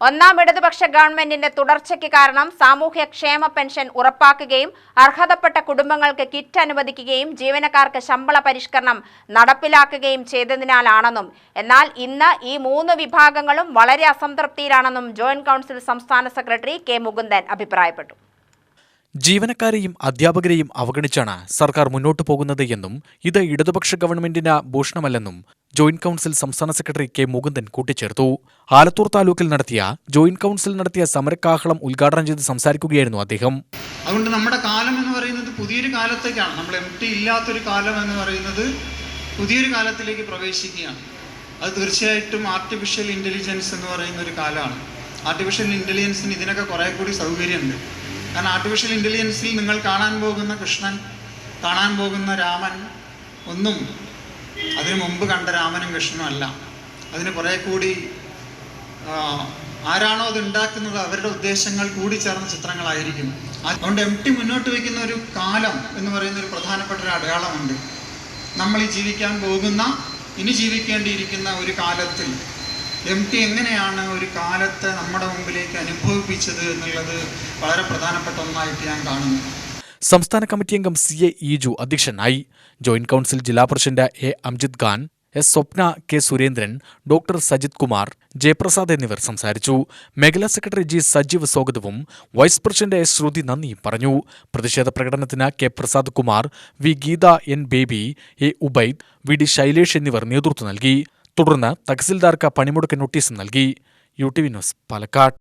ഒന്നാം ഇടതുപക്ഷ ഗവൺമെന്റിന്റെ തുടർച്ചയ്ക്ക് കാരണം സാമൂഹ്യക്ഷേമ പെൻഷൻ ഉറപ്പാക്കുകയും അർഹതപ്പെട്ട കുടുംബങ്ങൾക്ക് കിറ്റ് അനുവദിക്കുകയും ജീവനക്കാർക്ക് ശമ്പള പരിഷ്കരണം നടപ്പിലാക്കുകയും ചെയ്തതിനാലാണെന്നും എന്നാൽ ഇന്ന് ഈ മൂന്ന് വിഭാഗങ്ങളും വളരെ അസംതൃപ്തിയിലാണെന്നും ജോയിന്റ് കൗൺസിൽ സംസ്ഥാന സെക്രട്ടറി കെ മുകുന്ദൻ അഭിപ്രായപ്പെട്ടു. ജീവനക്കാരെയും അധ്യാപകരെയും അവഗണിച്ചാണ് സർക്കാർ മുന്നോട്ടു പോകുന്നത് എന്നും ഇത് ഇടതുപക്ഷ ഗവൺമെന്റിന് ഭൂഷണമല്ലെന്നും ജോയിന്റ് കൗൺസിൽ സംസ്ഥാന സെക്രട്ടറി കെ മുകുന്ദൻ കൂട്ടിച്ചേർത്തു. ആലത്തൂർ താലൂക്കിൽ ജോയിന്റ് കൗൺസിൽ നടത്തിയ സമരക്കാഹളം ഉദ്ഘാടനം ചെയ്ത് സംസാരിക്കുകയായിരുന്നു അദ്ദേഹം. അതുകൊണ്ട് നമ്മുടെ കാലം എന്ന് പറയുന്നത് പുതിയൊരു കാലത്തേക്കാണ്. നമ്മൾ ഇല്ലാത്തൊരു കാലം എന്ന് പറയുന്നത് പുതിയൊരു കാലത്തിലേക്ക് പ്രവേശിക്കുകയാണ്. അത് തീർച്ചയായിട്ടും ആർട്ടിഫിഷ്യൽ ഇൻ്റലിജൻസ് എന്ന് പറയുന്ന ഒരു കാലമാണ്. ആർട്ടിഫിഷ്യൽ ഇൻ്റലിജൻസിന് ഇതിനൊക്കെ കുറേ കൂടി സൗകര്യമുണ്ട്. കാരണം ആർട്ടിഫിഷ്യൽ ഇൻ്റലിജൻസിൽ നിങ്ങൾ കാണാൻ പോകുന്ന കൃഷ്ണൻ, കാണാൻ പോകുന്ന രാമൻ ഒന്നും അതിനു മുമ്പ് കണ്ട രാമനും കൃഷ്ണനും അല്ല. അതിന് കുറേ കൂടി ആരാണോ അത് ഉണ്ടാക്കുന്നത് അവരുടെ ഉദ്ദേശങ്ങൾ കൂടി ചേർന്ന ചിത്രങ്ങളായിരിക്കും. അതുകൊണ്ട് മുന്നോട്ട് വയ്ക്കുന്ന ഒരു കാലം എന്ന് പറയുന്ന ഒരു പ്രധാനപ്പെട്ട ഒരു അടയാളമുണ്ട്. നമ്മൾ ഇനി ജീവിക്കേണ്ടിയിരിക്കുന്ന ഒരു കാലത്തിൽ എങ്ങനെയാണ് ഒരു കാലത്തെ നമ്മുടെ മുമ്പിലേക്ക് അനുഭവിപ്പിച്ചത് എന്നുള്ളത് വളരെ പ്രധാനപ്പെട്ട ഒന്നായിട്ട് ഞാൻ കാണുന്നു. സംസ്ഥാന കമ്മിറ്റി അംഗം CA ഈജു അധ്യക്ഷനായി. ജോയിന്റ് കൗൺസിൽ ജില്ലാ president A Amjid Khan, S Swapna, K Surendran, doctor Sajith Kumar, Jayaprasad എന്നിവർ സംസാരിച്ചു. മേഖലാ സെക്രട്ടറി G സജീവ് സ്വാഗതവും വൈസ് പ്രസിഡന്റ് S ശ്രുതി നന്ദിയും പറഞ്ഞു. പ്രതിഷേധ പ്രകടനത്തിന് K Prasad Kumar, V Geetha, N Baby, A Ubaid, VD Shailesh എന്നിവർ നേതൃത്വം നൽകി. തുടർന്ന് തഹസിൽദാർക്ക് പണിമുടക്ക് നോട്ടീസും നൽകി. UTV news, Palakkad.